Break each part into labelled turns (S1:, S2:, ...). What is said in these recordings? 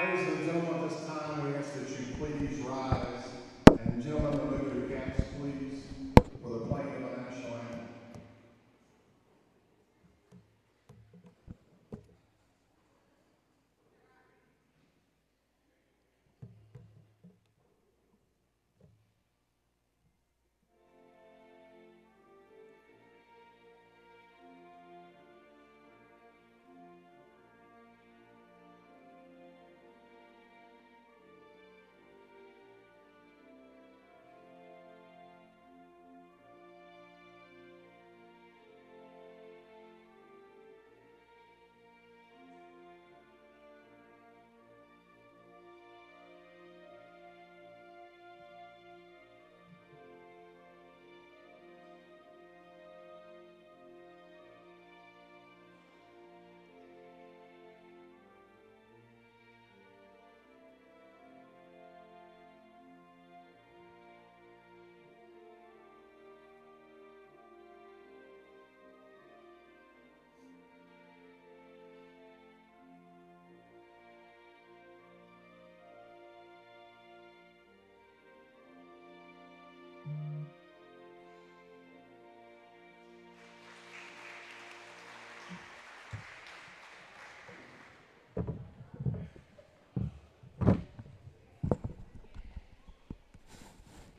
S1: Ladies and gentlemen, at this time we ask that you please rise, and gentlemen, remove your caps, please, for the playing of the national anthem.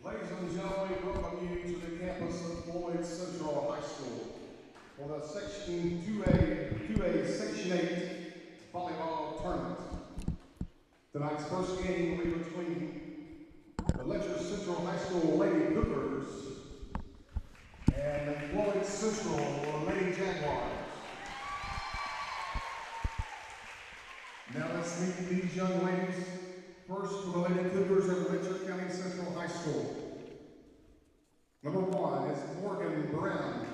S1: Ladies and gentlemen, we welcome you to the campus of Floyd Central High School for the Section 2A Section 8 volleyball tournament. Tonight's first game will be between the Letcher Central High School Lady Cougars and the Floyd Central Lady Jaguars. Now let's meet these young ladies. First, for the Lady Cougars of Letcher County Central High School. Number 1 is Morgan Brown.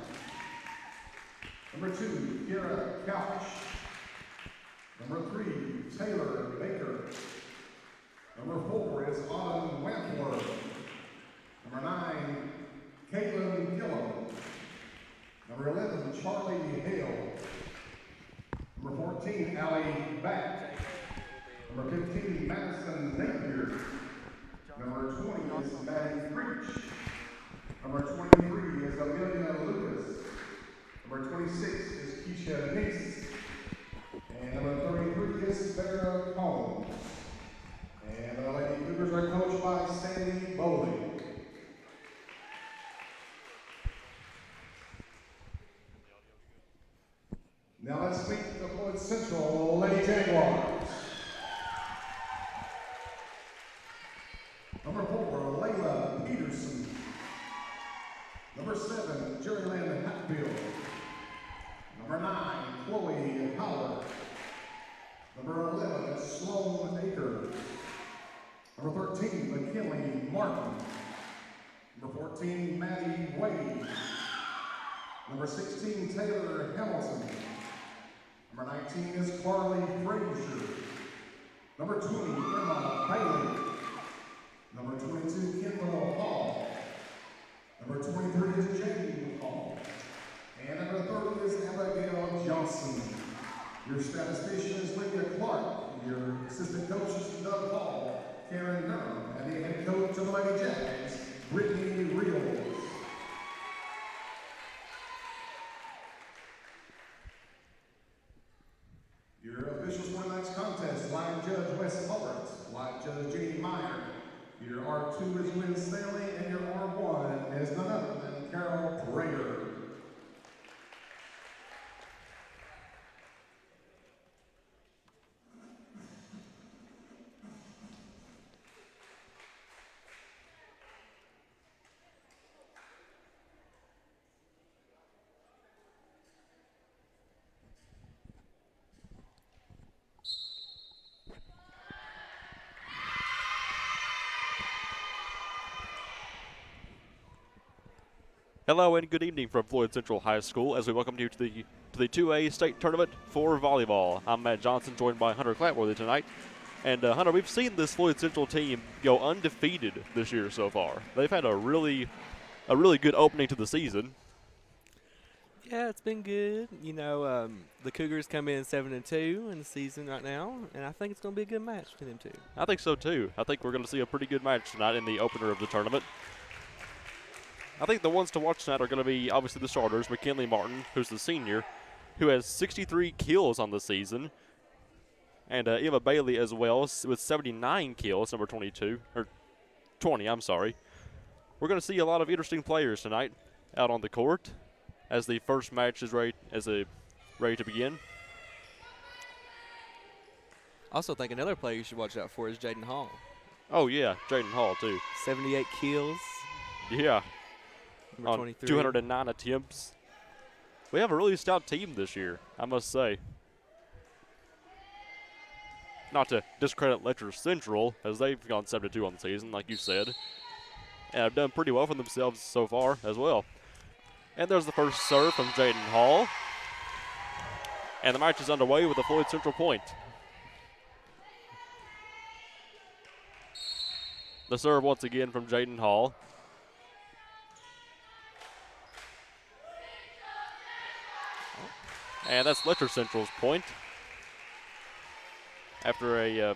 S1: Number 2, Kara Couch. Number 3, Taylor Baker. Number 4 is Autumn Wampler. Number 9, Caitlin Gillum. Number 11, Charlie Hale. Number 14, Allie Back. Number 15, Madison Napier. Number 20 is Maddie Creech. Number 23 is Amelia Lucas. Number 26 is Keisha Neese. And number 33 is Sarah Collins. And the Lady Cougars are coached by Sandy Bowling. Now let's meet the Floyd Central Lady Jaguars. Number 4, Layla Peterson. Number 7, Jerrylyn Hatfield. Number 9, Chloe Howard. Number 11, Sloan Akers. Number 13, McKinley Martin. Number 14, Maddie Wade. Number 16, Taylor Hamilton. Number 19 is Carly Frazier. Number 20, Emma Bailey. Number 22, Kendall Hall. Number 23 is Jane Hall. And number 30 is Abigail Johnson. Your statistician is Lydia Clark. Your assistant coach is Doug Hall, Karen Durham, and the head coach of the Lady Jags, Brittany Reels. Your officials for tonight's contest: line judge Wes Hubbard, line judge Jeannie Meyer. Your R2 is Lynn Stanley, and your R1 is none other than Carol Prager.
S2: Hello and good evening from Floyd Central High School as we welcome you to the 2A state tournament for volleyball. I'm Matt Johnson, joined by Hunter Clapworthy tonight. And Hunter, we've seen this Floyd Central team go undefeated this year so far. They've had a really good opening to the season.
S3: Yeah, it's been good. You know, the Cougars come in 7-2 in the season right now, and I think it's going to be a good match between them two.
S2: I think so too. I think we're going to see a pretty good match tonight in the opener of the tournament. I think the ones to watch tonight are going to be obviously the starters, McKinley Martin, who's the senior, who has 63 kills on the season, and Emma Bailey as well with 79 kills, number 22, or 20, I'm sorry. We're going to see a lot of interesting players tonight out on the court as the first match is ready to begin.
S3: Also, think another player you should watch out for is Jaden Hall.
S2: Oh, yeah, Jaden Hall, too.
S3: 78 kills,
S2: Yeah,
S3: number
S2: on
S3: 23.
S2: 209 attempts. We have a really stout team this year, I must say. Not to discredit Letcher Central, as they've gone 7-2 on the season, like you said, and have done pretty well for themselves so far as well. And there's the first serve from Jaden Hall. And the match is underway with a Floyd Central point. The serve once again from Jaden Hall. And that's Letcher Central's point. After a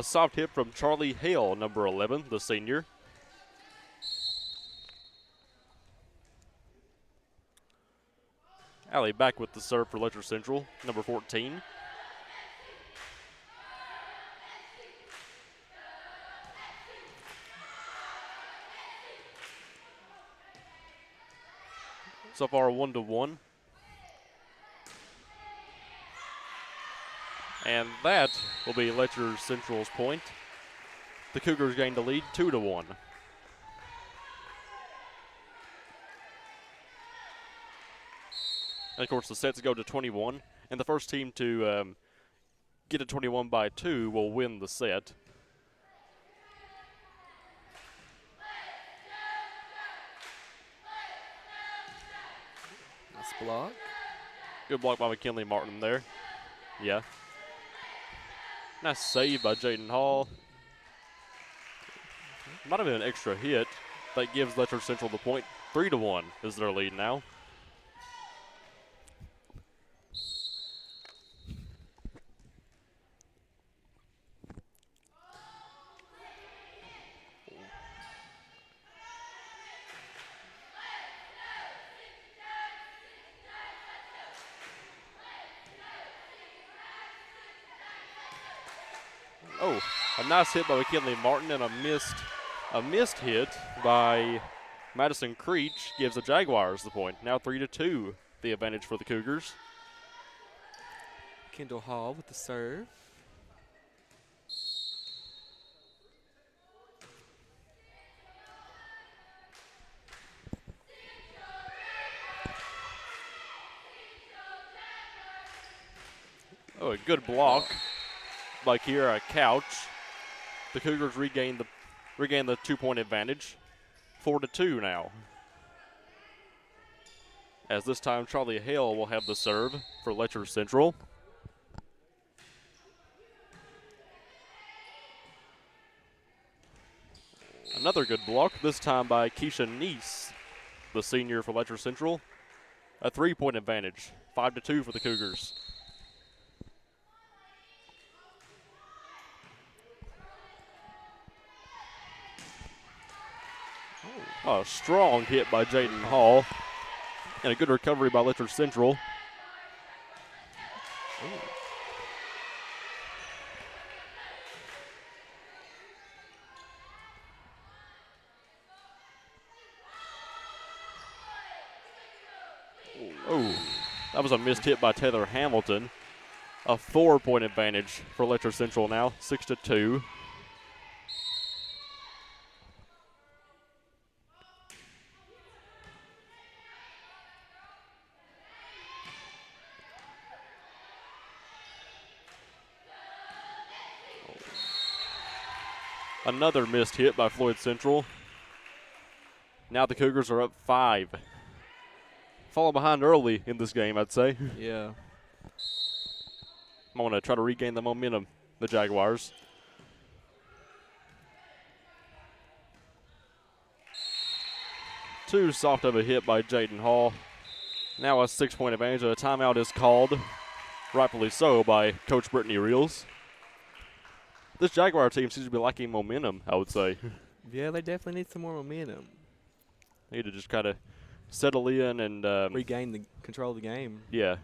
S2: soft hit from Charlie Hale, number 11, the senior. Allie back with the serve for Letcher Central, number 14. So far 1-1. And that will be Letcher Central's point. The Cougars gained the lead 2-1. And of course, the sets go to 21, and the first team to get to 21 by 2 will win the set.
S3: Nice block.
S2: Good block by McKinley Martin there. Yeah. Nice save by Jaden Hall. Might have been an extra hit that gives Letcher Central the point. 3-1 is their lead now. Oh, a nice hit by McKinley Martin and a missed hit by Madison Creech gives the Jaguars the point. Now 3-2, the advantage for the Cougars.
S3: Kendall Hall with the serve.
S2: Oh, a good block by Kiera Couch. The Cougars regain the 2-point advantage. 4-2 now. As this time Charlie Hale will have the serve for Letcher Central. Another good block, this time by Keisha Neese, the senior for Letcher Central. A 3-point advantage, 5-2 for the Cougars. Oh, a strong hit by Jaden Hall. And a good recovery by Letcher Central. Oh, that was a missed hit by Taylor Hamilton. A 4-point advantage for Letcher Central now, 6-2. Another missed hit by Floyd Central. Now the Cougars are up 5. Falling behind early in this game, I'd say.
S3: Yeah.
S2: I want to try to regain the momentum, the Jaguars. Too soft of a hit by Jaden Hall. Now a 6-point advantage. A timeout is called, rightfully so, by Coach Brittany Reels. This Jaguar team seems to be lacking momentum, I would say.
S3: Yeah, they definitely need some more momentum.
S2: Need to just kind of settle in and
S3: Regain the control of the game.
S2: yeah.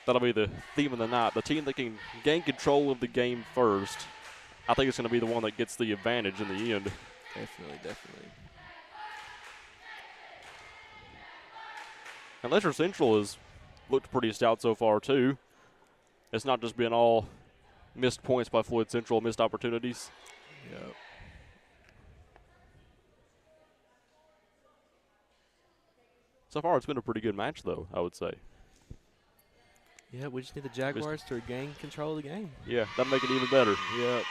S2: That'll be the theme of the night. The team that can gain control of the game first, I think it's going to be the one that gets the advantage in the end.
S3: Definitely, definitely.
S2: And Letcher Central has looked pretty stout so far, too. It's not just been all missed points by Floyd Central, missed opportunities.
S3: Yep.
S2: So far, it's been a pretty good match, though, I would say.
S3: Yeah, we just need the Jaguars to regain control of the game.
S2: Yeah, that'd make it even better.
S3: Yep.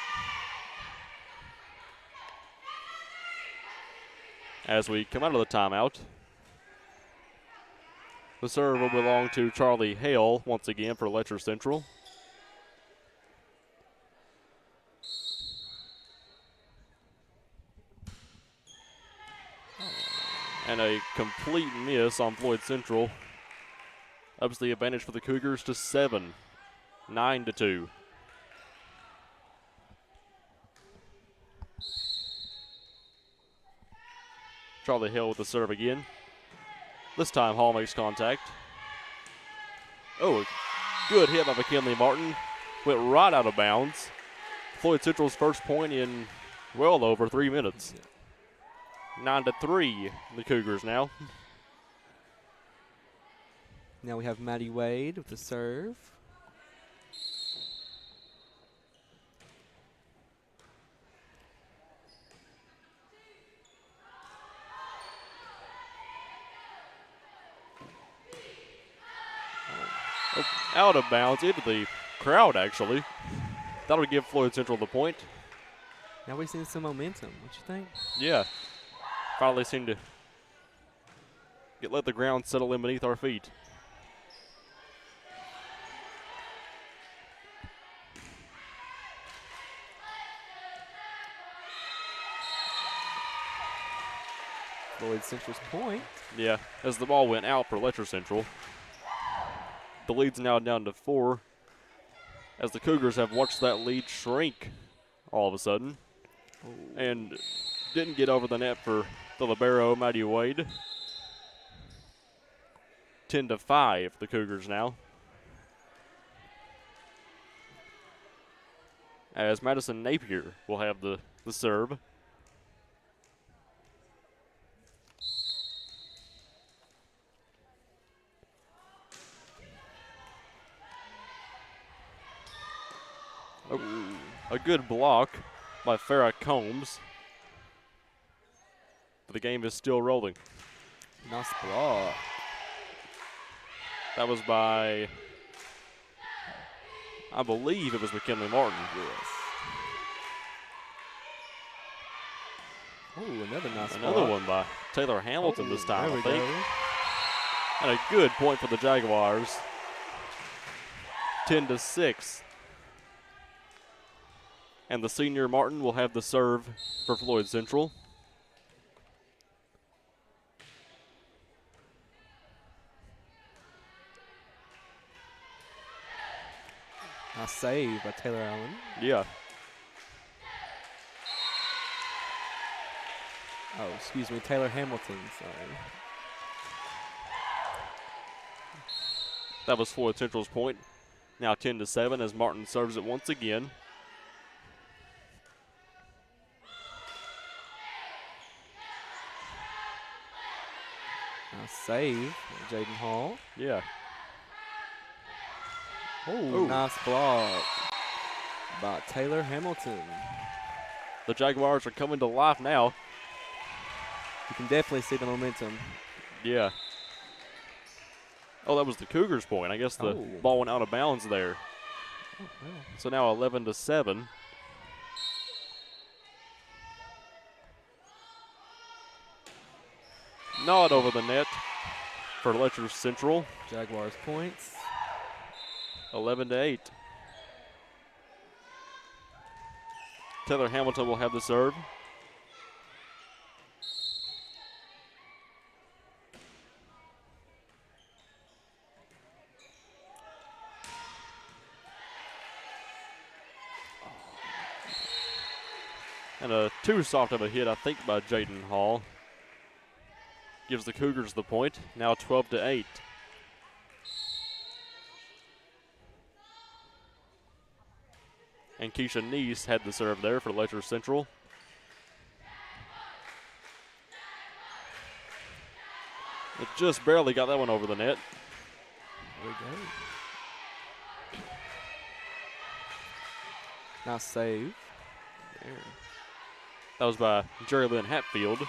S2: As we come out of the timeout, the serve will belong to Charlie Hale once again for Letcher Central. And a complete miss on Floyd Central. Ups the advantage for the Cougars to 7, 9-2. Charlie Hill with the serve again. This time Hall makes contact. Oh, a good hit by McKinley Martin. Went right out of bounds. Floyd Central's first point in well over 3 minutes. 9-3, the Cougars now.
S3: Now we have Maddie Wade with the serve.
S2: Oh, out of bounds into the crowd, actually. That'll give Floyd Central the point.
S3: Now we're seeing some momentum. What you think?
S2: Yeah. Finally seem to let the ground settle in beneath our feet.
S3: Floyd Central's point.
S2: Yeah, as the ball went out for Letcher Central. The lead's now down to 4 as the Cougars have watched that lead shrink all of a sudden. And didn't get over the net for the libero, Maddie Wade. 10-5, the Cougars now. As Madison Napier will have the serve. A good block by Farrah Combs. But the game is still rolling.
S3: Nice block.
S2: That was by, I believe it was McKinley Martin.
S3: Yes. Oh, another nice
S2: Another
S3: block.
S2: one by Taylor Hamilton this time,
S3: There
S2: I
S3: we
S2: think.
S3: go.
S2: And a good point for the Jaguars. 10-6. And the senior Martin will have the serve for Floyd Central.
S3: Nice save by Taylor Allen.
S2: Yeah.
S3: Oh, excuse me, Taylor Hamilton. Sorry.
S2: That was Floyd Central's point. Now 10-7 as Martin serves it once again.
S3: Nice save by Jaden Hall.
S2: Yeah.
S3: Oh, nice block by Taylor Hamilton.
S2: The Jaguars are coming to life now.
S3: You can definitely see the momentum.
S2: Yeah. Oh, that was the Cougars' point. I guess the ball went out of bounds there.
S3: Oh, well.
S2: So now 11-7. Not over the net for Letcher Central.
S3: Jaguars points.
S2: 11-8. Taylor Hamilton will have the serve. And a too soft of a hit, I think, by Jaden Hall. Gives the Cougars the point. Now 12-8. And Keisha Neese had the serve there for Letcher Central. It just barely got that one over the net.
S3: There we go. Nice save. There.
S2: That was by Jerry Lynn Hatfield.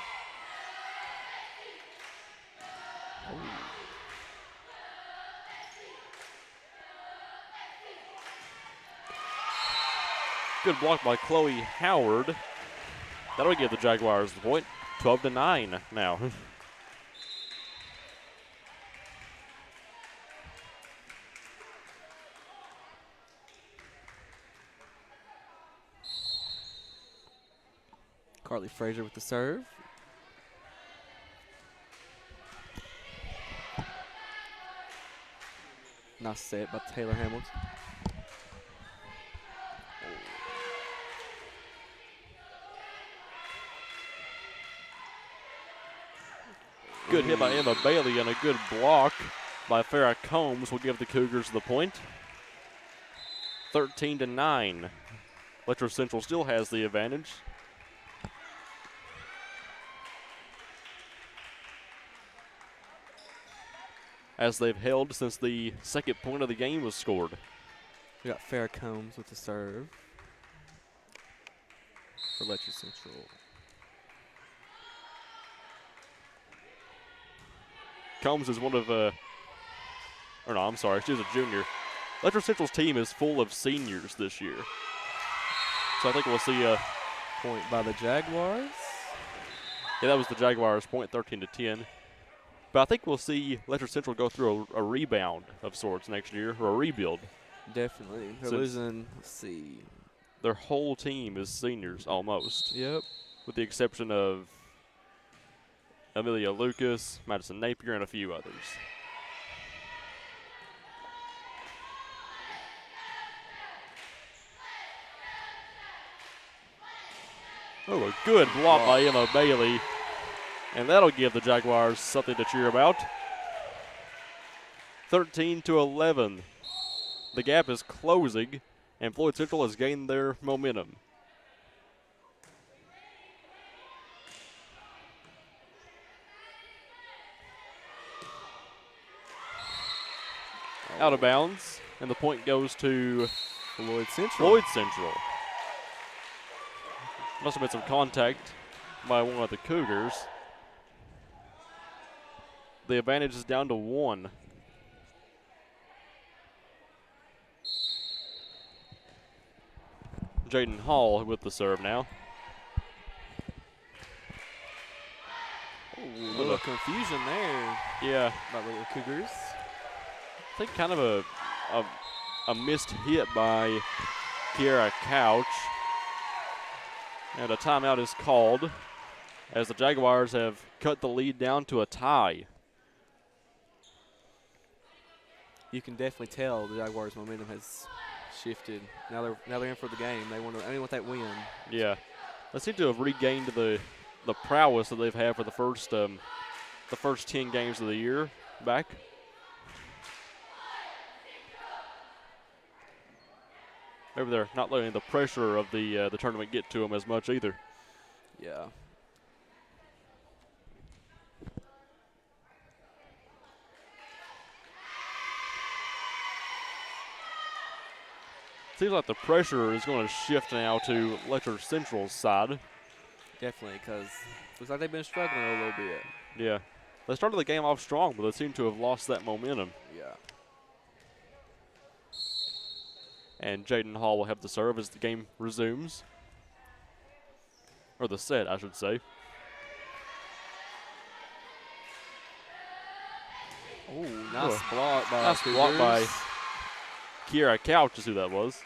S2: Good block by Chloe Howard. That'll give the Jaguars the point. 12-9 now.
S3: Carly Frazier with the serve. Nice set by Taylor Hamilton.
S2: Good hit by Emma Bailey and a good block by Farrah Combs will give the Cougars the point. 13-9. Letcher Central still has the advantage. As they've held since the second point of the game was scored.
S3: We got Farrah Combs with the serve for Letcher Central.
S2: Combs is one of, or no, I'm sorry, she's a junior. Letcher Central's team is full of seniors this year. So I think we'll see a
S3: Point by the Jaguars.
S2: yeah, that was the Jaguars' point, 13-10. But I think we'll see Letcher Central go through a rebound of sorts next year, or a rebuild.
S3: Definitely. They're
S2: Since
S3: losing, let's see.
S2: Their whole team is seniors, almost.
S3: Yep.
S2: With the exception of Amelia Lucas, Madison Napier, and a few others. Oh, a good block by Emma Bailey. And that'll give the Jaguars something to cheer about. 13-11. The gap is closing, and Floyd Central has gained their momentum. Out of bounds, and the point goes to
S3: Floyd Central.
S2: Floyd Central. Must have been some contact by one of the Cougars. The advantage is down to 1. Jaden Hall with the serve now.
S3: Ooh, a little confusion there
S2: Yeah,
S3: by the Cougars.
S2: I think kind of a missed hit by Kiara Couch. And a timeout is called as the Jaguars have cut the lead down to a tie.
S3: You can definitely tell the Jaguars' momentum has shifted. Now they're in for the game. They want that win.
S2: Yeah, they seem to have regained the prowess that they've had for the first 10 games of the year back. Maybe they're not letting the pressure of the tournament get to them as much either.
S3: Yeah.
S2: Seems like the pressure is going to shift now to Letcher Central's side.
S3: Definitely, because looks like they've been struggling a little bit.
S2: Yeah, they started the game off strong, but they seem to have lost that momentum.
S3: Yeah.
S2: And Jaden Hall will have the serve as the game resumes. Or the set, I should say.
S3: Oh, nice block by
S2: Nice block by
S3: Cougars.
S2: Kiara Couch is who that was.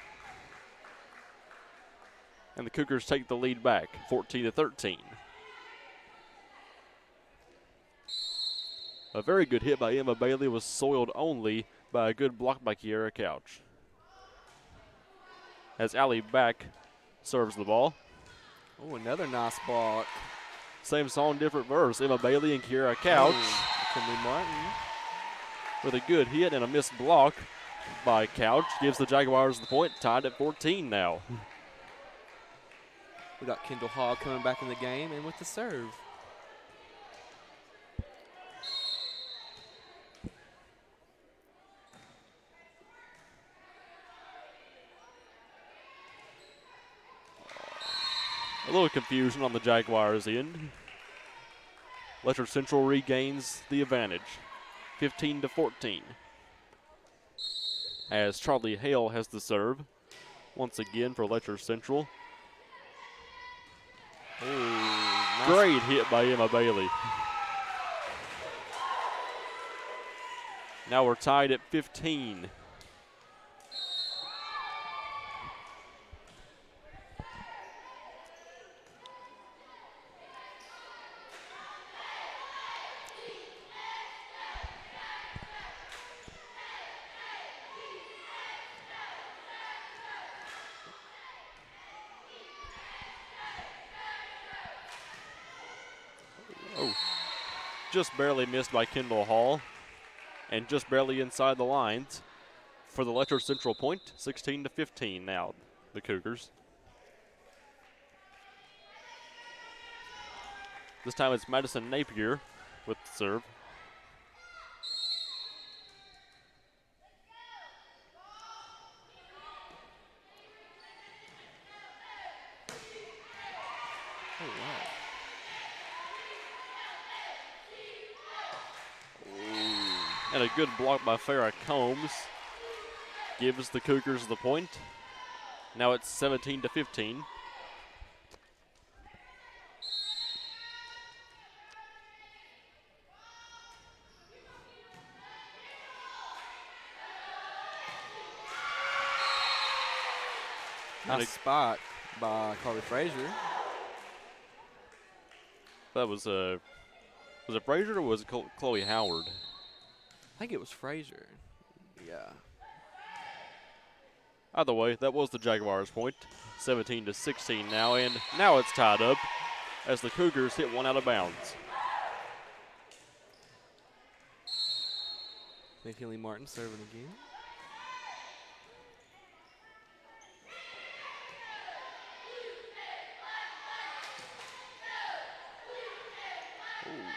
S2: And the Cougars take the lead back, 14-13. A very good hit by Emma Bailey was soiled only by a good block by Kiara Couch. As Allie Back serves the ball.
S3: Oh, another nice block.
S2: Same song, different verse. Emma Bailey and Kiera Couch
S3: Kinley Martin.
S2: with a good hit and a missed block by Couch gives the Jaguars the point, tied at 14 now.
S3: We got Kendall Hall coming back in the game and with the serve.
S2: A little confusion on the Jaguars' end. Letcher Central regains the advantage, 15-14. As Charlie Hale has the serve, once again for Letcher Central.
S3: Oh, nice.
S2: Great hit by Emma Bailey. Now we're tied at 15. Oh, just barely missed by Kendall Hall and just barely inside the lines for the Letcher Central point, 16-15 now, the Cougars. This time it's Madison Napier with the serve.
S3: Oh, wow.
S2: And a good block by Farrah Combs gives the Cougars the point. Now it's 17-15.
S3: Nice spot by Carly Frazier.
S2: That was it Frazier or was it Chloe Howard?
S3: I think it was Frazier. Yeah.
S2: Either way, that was the Jaguars' point, 17-16 now, and now it's tied up as the Cougars hit one out of bounds.
S3: McKinley Martin serving again.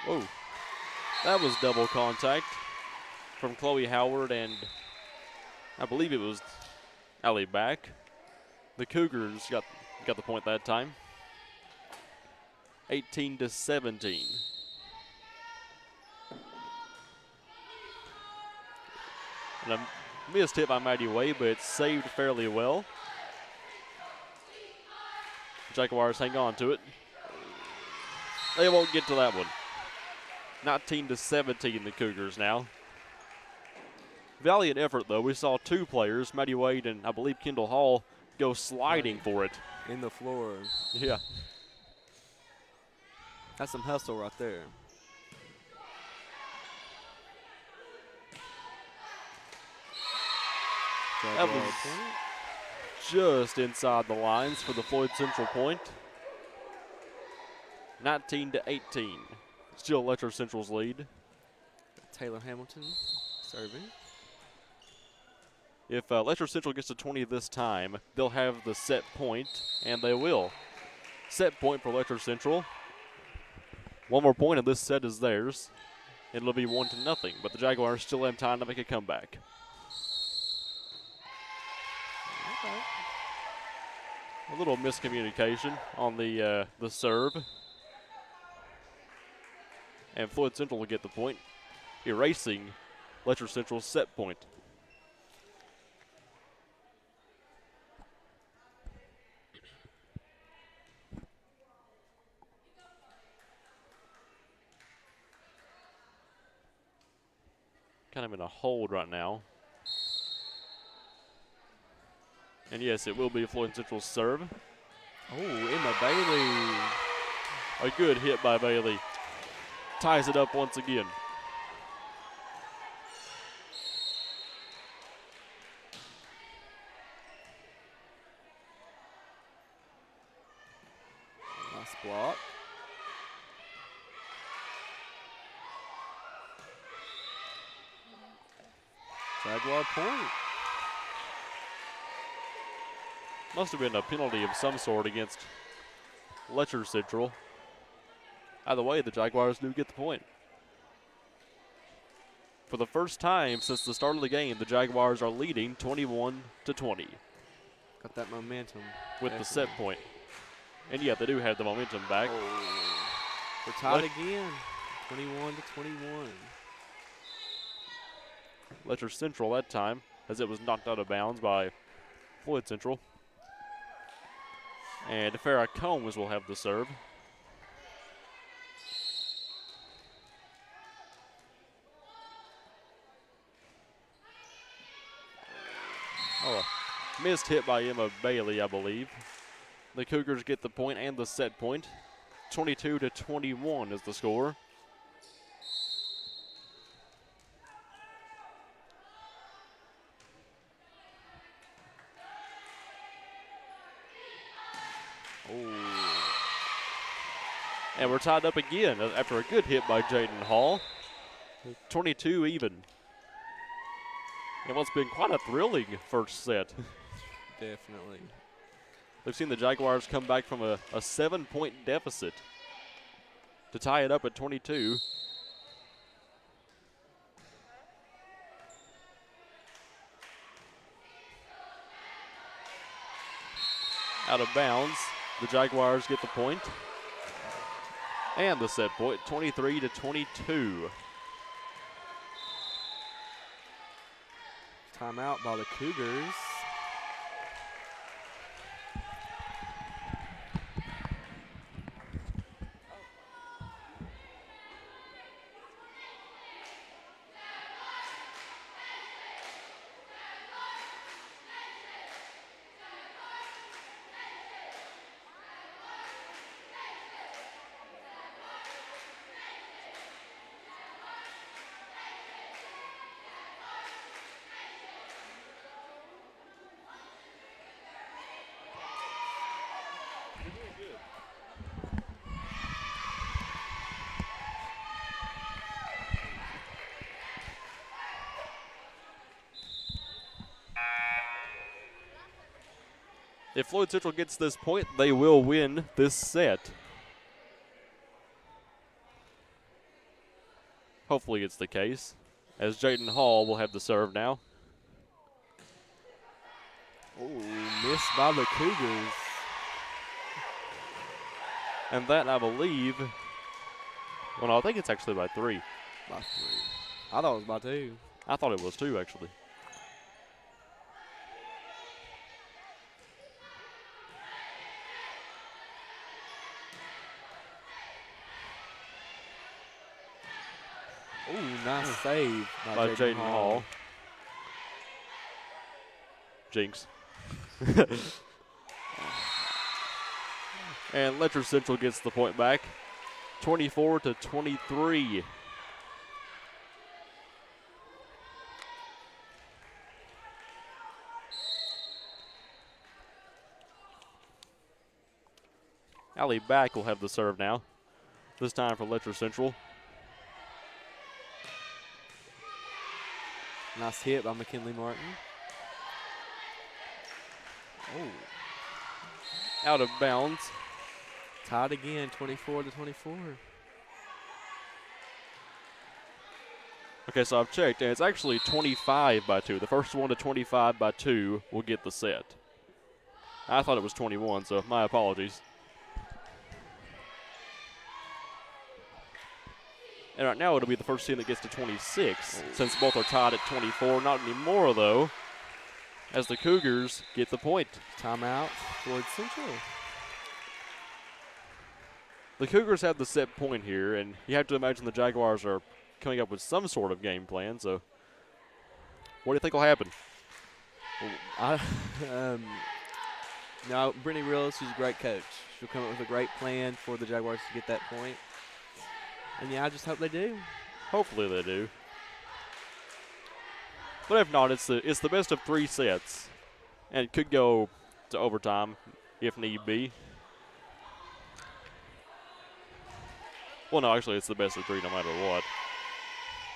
S2: Oh, that was double contact from Chloe Howard and I believe it was Allie Back. The Cougars got the point that time. 18-17. And a missed hit by Maddie Way, but it's saved fairly well. Jaguars hang on to it. They won't get to that one. 19-17 the Cougars now. Valiant effort though. We saw two players, Maddie Wade and I believe Kendall Hall, go sliding for it.
S3: In the floor.
S2: Yeah.
S3: That's some hustle right there.
S2: That was just inside the lines for the Floyd Central point. 19-18. Still Letcher Central's lead.
S3: Taylor Hamilton serving.
S2: If Letcher Central gets to 20 this time, they'll have the set point, and they will. Set point for Letcher Central. One more point, and this set is theirs. It'll be 1-0, but the Jaguars still have time to make a comeback.
S3: Okay.
S2: A little miscommunication on the serve. And Floyd Central will get the point, erasing Letcher Central's set point. Kind of in a hold right now. And yes, it will be Floyd Central's serve.
S3: Oh, Emma Bailey.
S2: A good hit by Bailey. Ties it up once again.
S3: block. Jaguar point.
S2: Must have been a penalty of some sort against Letcher Central. Either way, the Jaguars do get the point. For the first time since the start of the game, the Jaguars are leading 21-20
S3: Got that momentum.
S2: with the set point. And yeah, they do have the momentum back.
S3: Oh. We're tied again. 21-21.
S2: Letcher Central that time, as it was knocked out of bounds by Floyd Central. And Farrah Combs will have the serve. Oh, a missed hit by Emma Bailey, I believe. The Cougars get the point and the set point. 22-21 is the score. And we're tied up again after a good hit by Jaden Hall. 22 even. And what's been quite a thrilling first set.
S3: Definitely.
S2: We've seen the Jaguars come back from a 7-point deficit to tie it up at 22. Out of bounds, the Jaguars get the point. And the set point, 23-22.
S3: Timeout by the Cougars.
S2: If Floyd Central gets this point, they will win this set. Hopefully it's the case, as Jaden Hall will have the serve now.
S3: Oh, missed by the Cougars.
S2: And that, I believe, well, no, I think it's actually by 3.
S3: By 3. I thought it was by 2.
S2: I thought it was 2, actually.
S3: Oh, nice save
S2: By Jaden Hall. Jinx. And Letcher Central gets the point back. 24-23. Allie Back will have the serve now. This time for Letcher Central.
S3: Nice hit by McKinley Martin. Oh.
S2: Out of bounds.
S3: Tied again, 24-24.
S2: Okay, so I've checked, and it's actually 25-2. The first one to 25-2 will get the set. I thought it was 21, so my apologies. And right now it'll be the first team that gets to 26, since both are tied at 24. Not anymore, though, as the Cougars get the point.
S3: Timeout, Floyd Central.
S2: The Cougars have the set point here, and you have to imagine the Jaguars are coming up with some sort of game plan. So what do you think will happen?
S3: No, Brittany Reels, she's a great coach. She'll come up with a great plan for the Jaguars to get that point. And yeah, I just hope they do.
S2: Hopefully they do. But if not, it's the best of 3 sets, and it could go to overtime if need be. Well, no, actually, it's the best of 3 no matter what.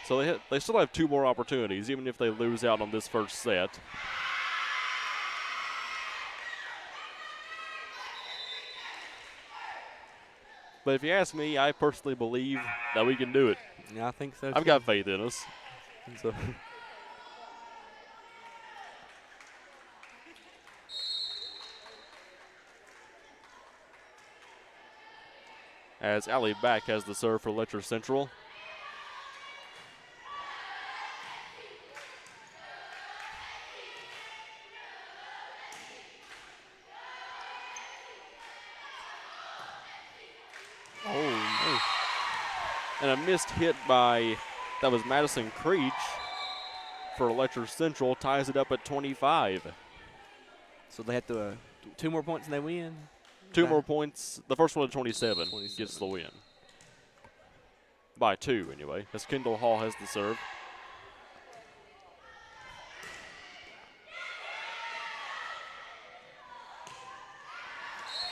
S2: So they still have 2 more opportunities, even if they lose out on this first set. But if you ask me, I personally believe that we can do it.
S3: Yeah, I think so.
S2: I've got faith in us. So. As Allie Back has the serve for Letcher Central.
S3: Oh,
S2: And a missed hit that was Madison Creech for Letcher Central, ties it up at 25.
S3: so they have to 2 more points and they win.
S2: 2 more points. The first one at 27 gets
S3: 27.
S2: the win. By 2, anyway, as Kendall Hall has the serve.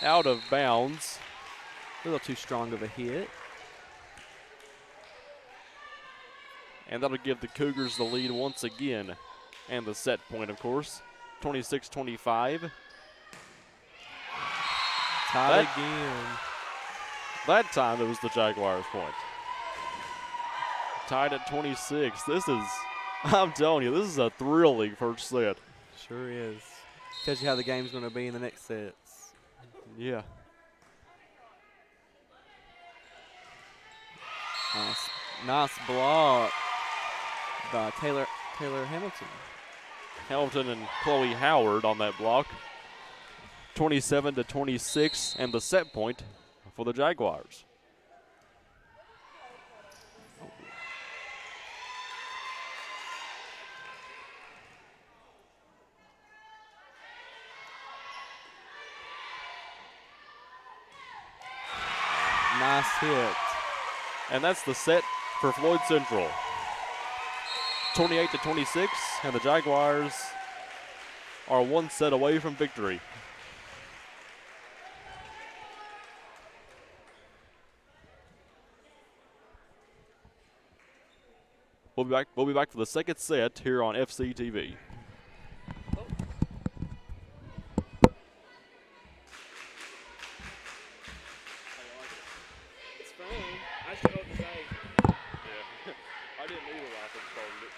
S2: Out of bounds.
S3: A little too strong of a hit.
S2: And that'll give the Cougars the lead once again. And the set point, of course. 26-25.
S3: Tied again.
S2: That time it was the Jaguars' point. Tied at 26. I'm telling you, this is a thrilling first set.
S3: Sure is. Tells you how the game's going to be in the next sets.
S2: Yeah.
S3: Nice block by Taylor Hamilton.
S2: Hamilton and Chloe Howard on that block. 27-26, and the set point for the Jaguars.
S3: Nice hit.
S2: And that's the set for Floyd Central. 28-26, and the Jaguars are 1 set away from victory. We'll be back for the second set here on FCTV.
S3: It's fun. I should hope to say.
S2: Yeah, I didn't either. I think started it.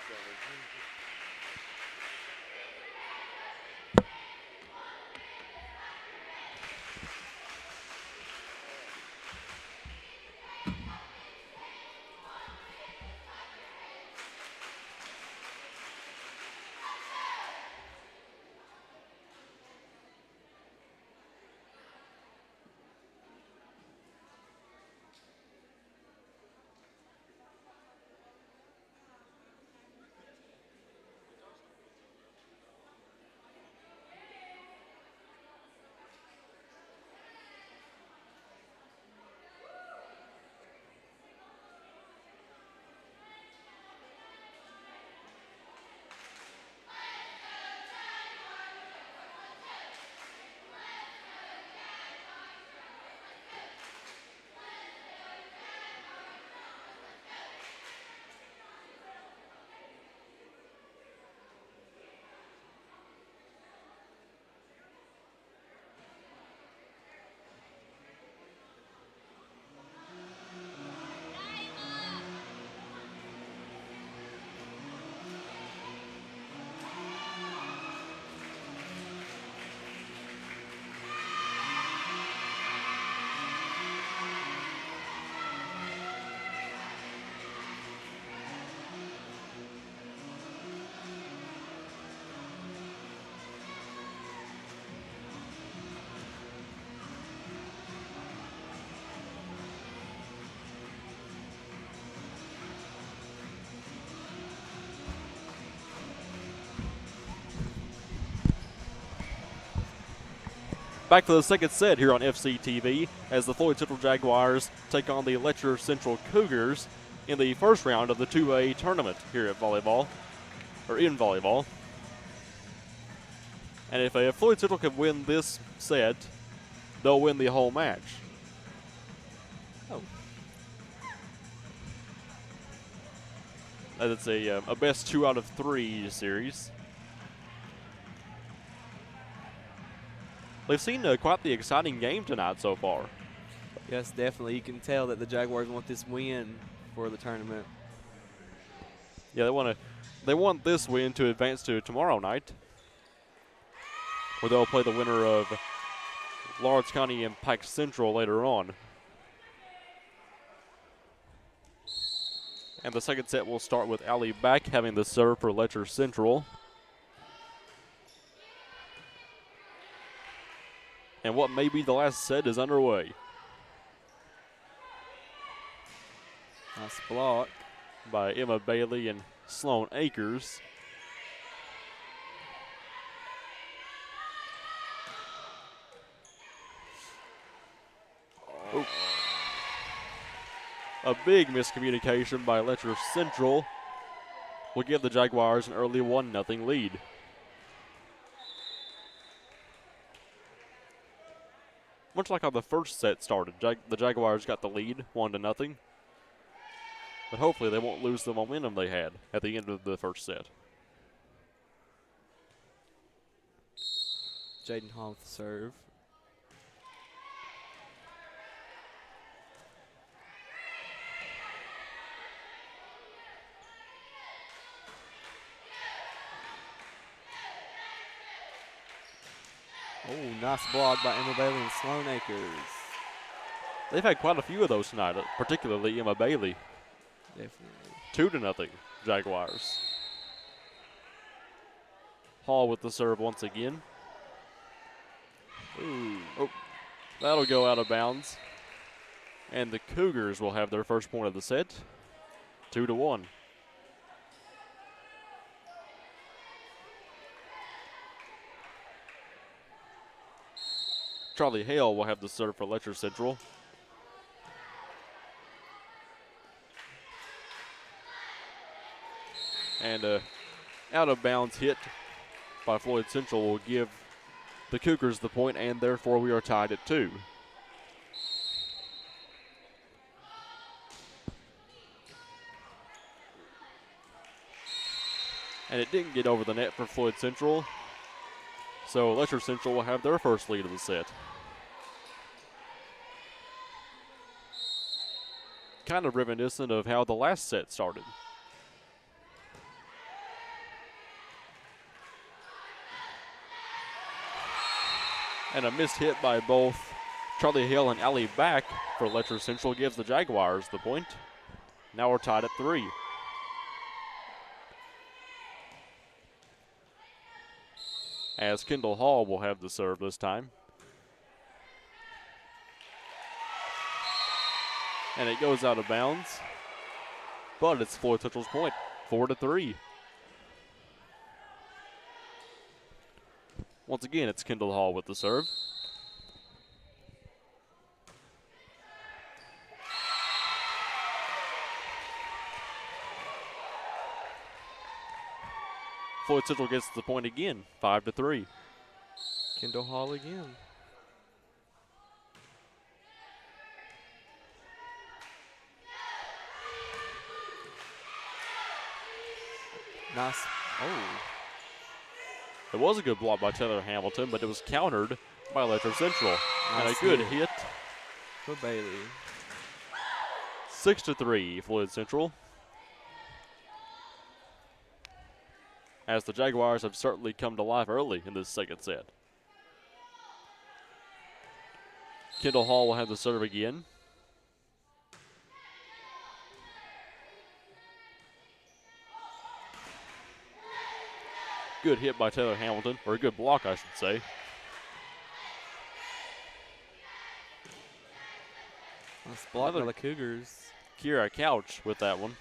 S2: Back for the second set here on FCTV as the Floyd Central Jaguars take on the Letcher Central Cougars in the first round of the 2A tournament here at volleyball, or in volleyball. And if Floyd Central can win this set, they'll win the whole match.
S3: Oh.
S2: It's a best 2 out of 3 series. We've seen quite the exciting game tonight so far.
S3: Yes, definitely. You can tell that the Jaguars want this win for the tournament.
S2: Yeah, they want this win to advance to tomorrow night, where they'll play the winner of Lawrence County and Pike Central later on. And the second set will start with Allie Back having the serve for Letcher Central. And what may be the last set is underway.
S3: Nice block
S2: By Emma Bailey and Sloan Akers. Oh. A big miscommunication by Letcher Central will give the Jaguars an early 1-0 lead. Much like how the first set started, the Jaguars got the lead 1-0. But hopefully they won't lose the momentum they had at the end of the first set.
S3: Jaden Hall with the serve. Oh, nice block by Emma Bailey and Sloan Akers.
S2: They've had quite a few of those tonight, particularly Emma Bailey.
S3: Definitely.
S2: 2-0 Jaguars. Hall with the serve once again.
S3: Ooh.
S2: Oh, that'll go out of bounds. And the Cougars will have their first point of the set. 2-1. Charlie Hale will have the serve for Letcher Central. And out of bounds hit by Floyd Central will give the Cougars the point, and therefore we are tied at 2. And it didn't get over the net for Floyd Central, so Letcher Central will have their first lead of the set. Kind of reminiscent of how the last set started. And a missed hit by both Charlie Hill and Allie Back for Letcher Central gives the Jaguars the point. Now we're tied at 3. As Kendall Hall will have the serve this time. And it goes out of bounds. But it's Floyd Central's point, 4-3. Once again, it's Kendall Hall with the serve. Floyd Central gets the point again, 5-3.
S3: Kendall Hall again. Nice. Oh.
S2: It was a good block by Taylor Hamilton, but it was countered by Letcher Central. And a good hit
S3: for Bailey.
S2: 6-3, Floyd Central. As the Jaguars have certainly come to life early in this second set. Kendall Hall will have the serve again. Good hit by Taylor Hamilton, or a good block, I should say.
S3: Nice block by the Cougars.
S2: Kira Couch with that one.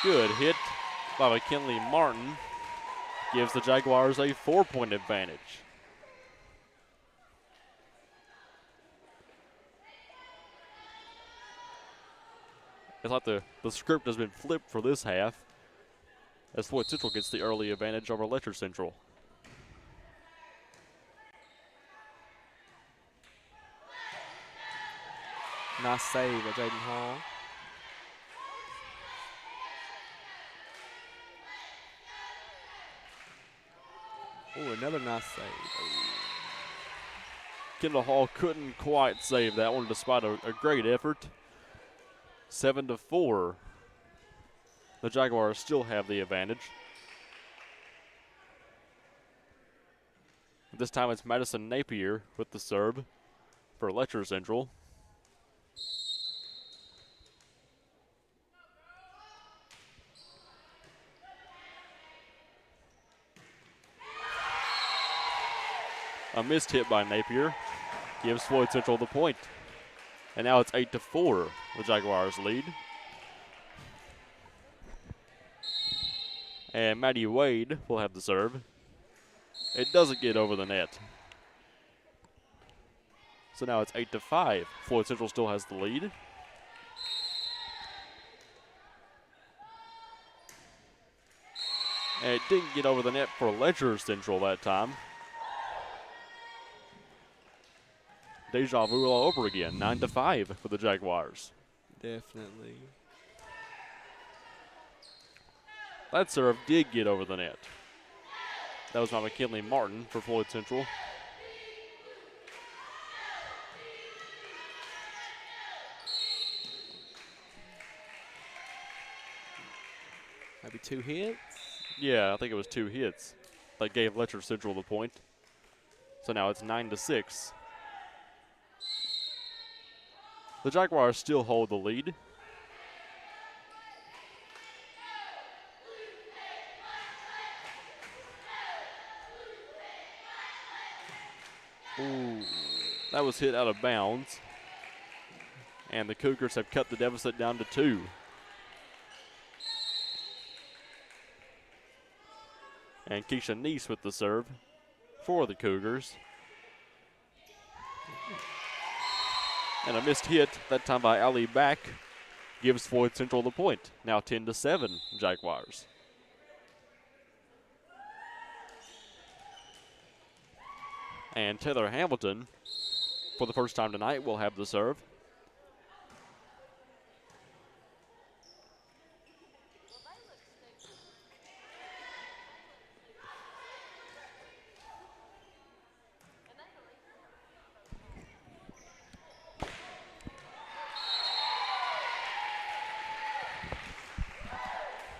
S2: Good hit by McKinley Martin. Gives the Jaguars a 4-point advantage. It's like the script has been flipped for this half, as Floyd Central gets the early advantage over Letcher Central.
S3: Nice save by Jaden Hall. Oh, another nice save. Oh.
S2: Kendall Hall couldn't quite save that one despite a great effort. 7-4. The Jaguars still have the advantage. This time it's Madison Napier with the serve for Letcher Central. A missed hit by Napier gives Floyd Central the point. And now it's 8-4. The Jaguars lead. And Maddie Wade will have the serve. It doesn't get over the net. So now it's 8-5. Floyd Central still has the lead. And it didn't get over the net for Letcher Central that time. Deja vu all over again. 9-5 for the Jaguars.
S3: Definitely.
S2: That serve did get over the net. That was by McKinley Martin for Floyd Central.
S3: Maybe 2 hits.
S2: Yeah, I think it was 2 hits that gave Letcher Central the point. So now it's 9-6. The Jaguars still hold the lead. Ooh, that was hit out of bounds. And the Cougars have cut the deficit down to 2. And Keisha Neese with the serve for the Cougars. And a missed hit, that time by Ali Back, gives Floyd Central the point. Now 10-7 Jaguars. And Taylor Hamilton, for the first time tonight, will have the serve.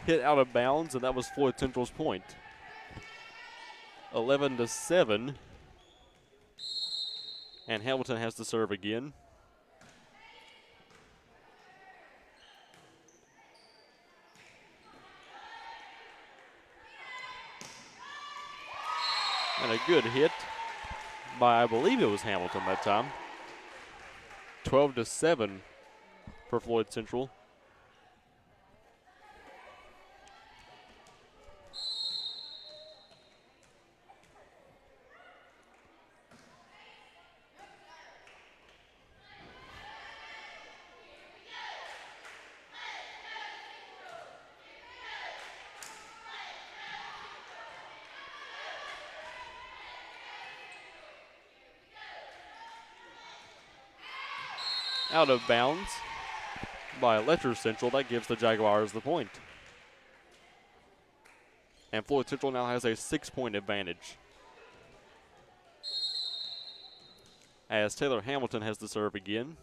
S2: Hit out of bounds, and that was Floyd Central's point. 11-7. And Hamilton has to serve again. And a good hit by, I believe it was Hamilton that time. 12-7 for Floyd Central. Out of bounds by Letcher Central. That gives the Jaguars the point. And Floyd Central now has a 6-point advantage, as Taylor Hamilton has to serve again.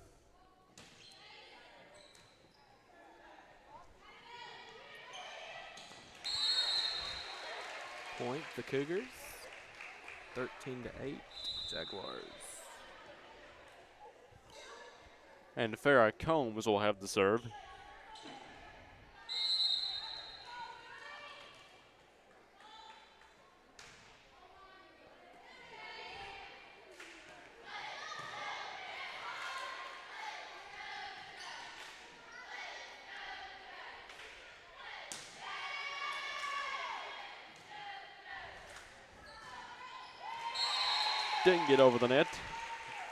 S3: Point the Cougars. 13-8 Jaguars.
S2: And Farrah Combs will have the serve. Didn't get over the net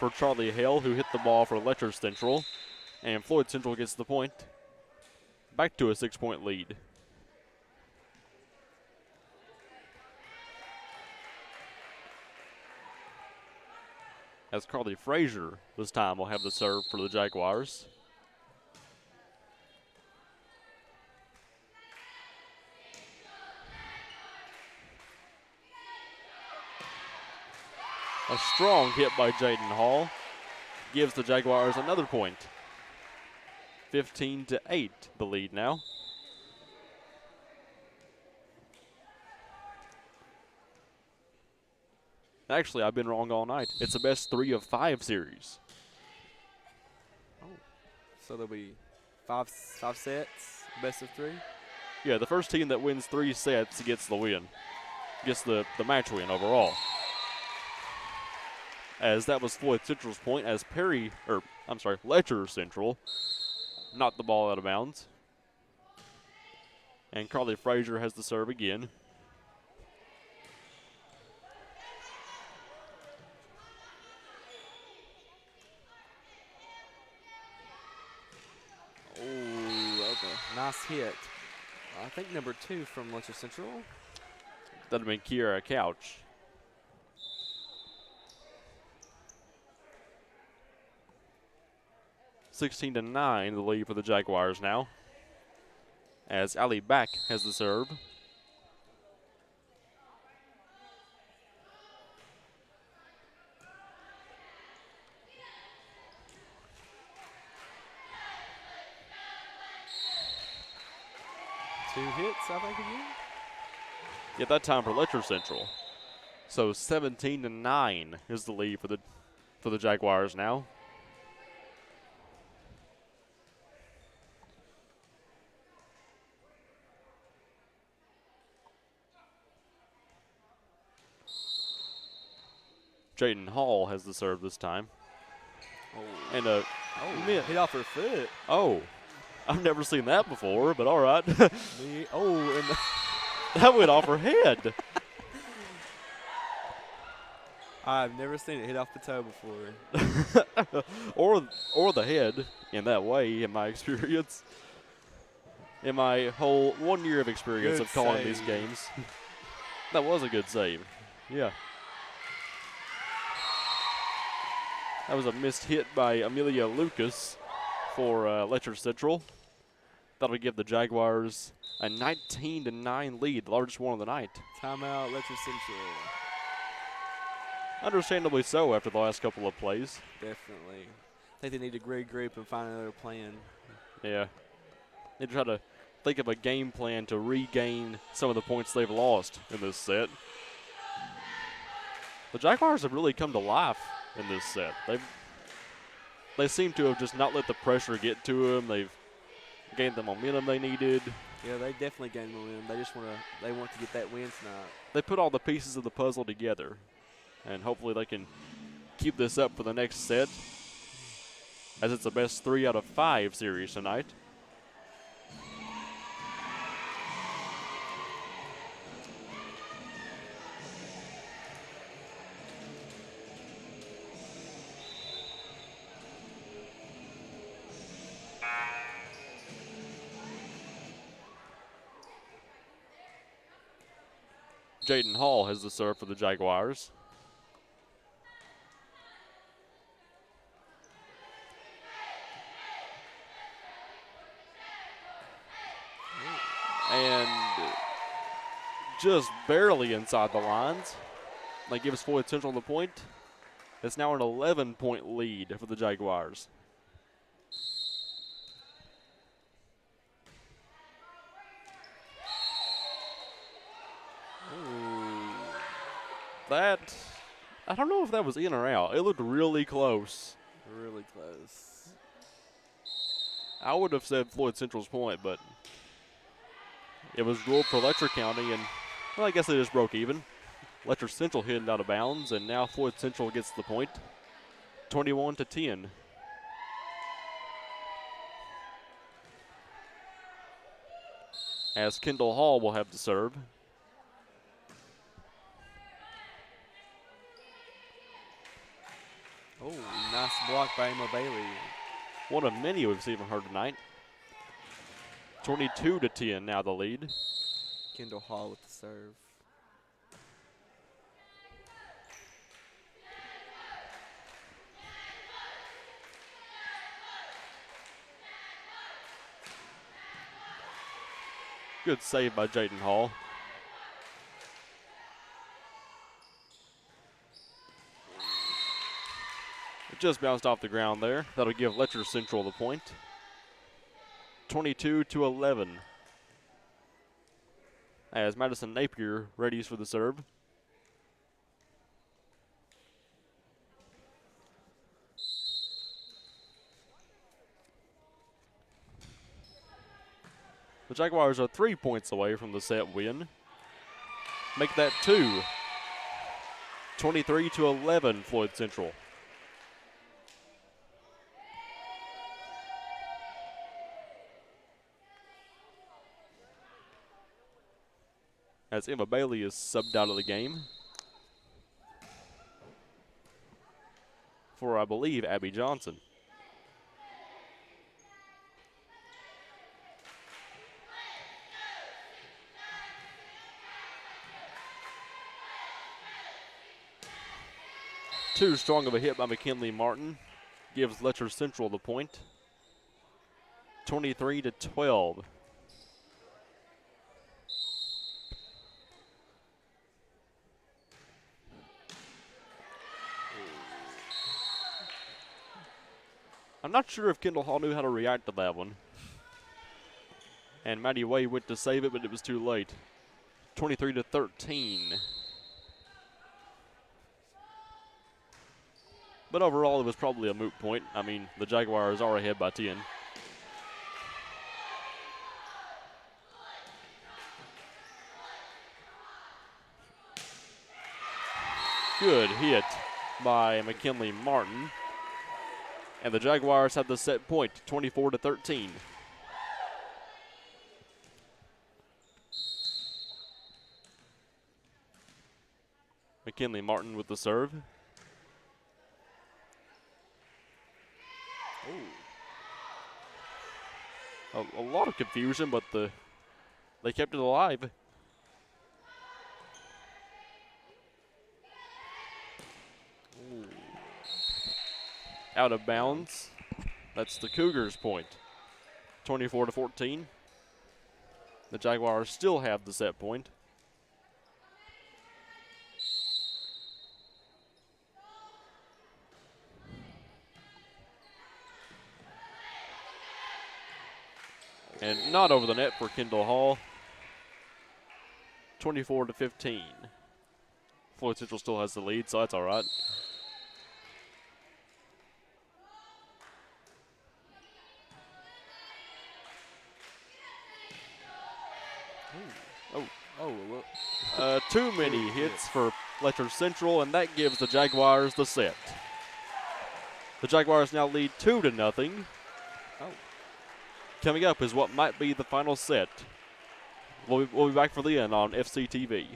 S2: for Charlie Hale, who hit the ball for Letcher Central. And Floyd Central gets the point. Back to a 6-point lead. as Carly Frazier this time will have the serve for the Jaguars. A strong hit by Jaden Hall gives the Jaguars another point. 15-8, the lead now. Actually, I've been wrong all night. It's the best 3 of 5 series.
S3: So there'll be five sets, best of 3.
S2: Yeah, the first team that wins 3 sets gets the win. Gets the match win overall. As that was Floyd Central's point, as Letcher Central knocked the ball out of bounds. And Carly Frazier has the serve again.
S3: Oh, okay. Nice hit. I think number 2 from Letcher Central.
S2: That'd have been Kiara Couch. (16-9) the lead for the Jaguars now. As Ali Back has the serve.
S3: Two hits, I think, again.
S2: At that time for Letcher Central. So 17-9 is the lead for the Jaguars now. Jaden Hall has the serve this time.
S3: Oh.
S2: And
S3: Hit off her foot.
S2: Oh, I've never seen that before, but all right.
S3: And
S2: That went off her head.
S3: I've never seen it hit off the toe before.
S2: or the head in that way, in my experience. In my whole 1 year of experience
S3: Good
S2: of calling
S3: save.
S2: these games. That was a good save. Yeah. That was a missed hit by Amelia Lucas for Letcher Central. That'll give the Jaguars a 19-9 lead, the largest one of the night.
S3: Timeout, Letcher Central.
S2: Understandably so after the last couple of plays.
S3: Definitely. I think they need to regroup and find another plan.
S2: Yeah. They try to think of a game plan to regain some of the points they've lost in this set. The Jaguars have really come to life in this set. They seem to have just not let the pressure get to them. They've gained the momentum they needed.
S3: Yeah, they definitely gained momentum. They want to get that win tonight.
S2: They put all the pieces of the puzzle together, and hopefully they can keep this up for the next set, as it's the best 3 out of 5 series tonight. Jaden Hall has the serve for the Jaguars. And just barely inside the lines. That gives Floyd Central the point. It's now an 11-point lead for the Jaguars. That, I don't know if that was in or out. It looked really close.
S3: Really close.
S2: I would have said Floyd Central's point, but it was ruled for Letcher County, and, well, I guess they just broke even. Letcher Central hit it out of bounds, and now Floyd Central gets the point. 21-10. As Kendall Hall will have to serve.
S3: Oh, nice block by Emma Bailey.
S2: One of many we've seen from her tonight. 22-10 now the lead.
S3: Kendall Hall with the serve.
S2: Good save by Jaden Hall. It just bounced off the ground there. That'll give Letcher Central the point. 22-11. As Madison Napier readies for the serve. The Jaguars are 3 points away from the set win. Make that 2. 23-11, Floyd Central. As Emma Bailey is subbed out of the game for, I believe, Abby Johnson. Too strong of a hit by McKinley Martin. Gives Letcher Central the point. 23-12. I'm not sure if Kendall Hall knew how to react to that one. And Maddie Way went to save it, but it was too late. 23-13. But overall, it was probably a moot point. I mean, the Jaguars are ahead by 10. Good hit by McKinley Martin. And the Jaguars have the set point, 24-13. McKinley Martin with the serve. A lot of confusion, but they kept it alive. Ooh. Out of bounds. That's the Cougars' point. 24-14. The Jaguars still have the set point. And not over the net for Kendall Hall. 24-15. Floyd Central still has the lead, so that's all right. Too many hits for Letcher Central, and that gives the Jaguars the set. The Jaguars now lead 2-0. Coming up is what might be the final set. We'll be back for the end on FCTV.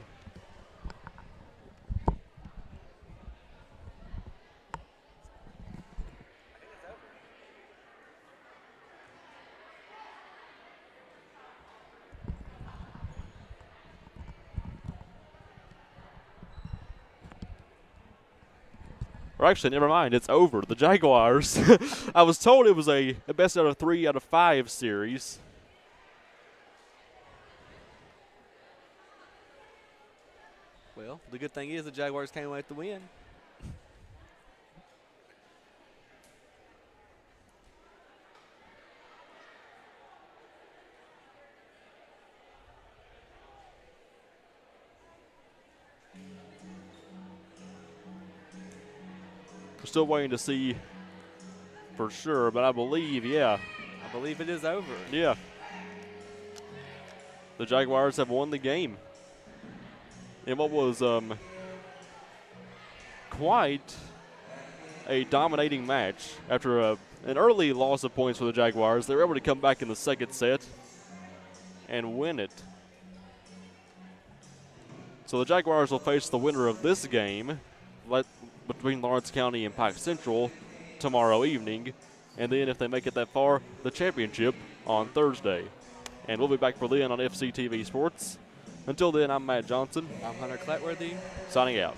S2: Or actually, never mind, it's over. The Jaguars. I was told it was a best out of 3 out of 5 series.
S3: Well, the good thing is the Jaguars came away with the win.
S2: We're still waiting to see for sure, but I believe, yeah.
S3: I believe it is over.
S2: Yeah. The Jaguars have won the game. In what was quite a dominating match. After an early loss of points for the Jaguars, they were able to come back in the second set and win it. So the Jaguars will face the winner of this game between Lawrence County and Pike Central tomorrow evening. And then if they make it that far, the championship on Thursday. And we'll be back for then on FCTV Sports. Until then, I'm Matt Johnson.
S3: I'm Hunter Clatworthy.
S2: Signing out.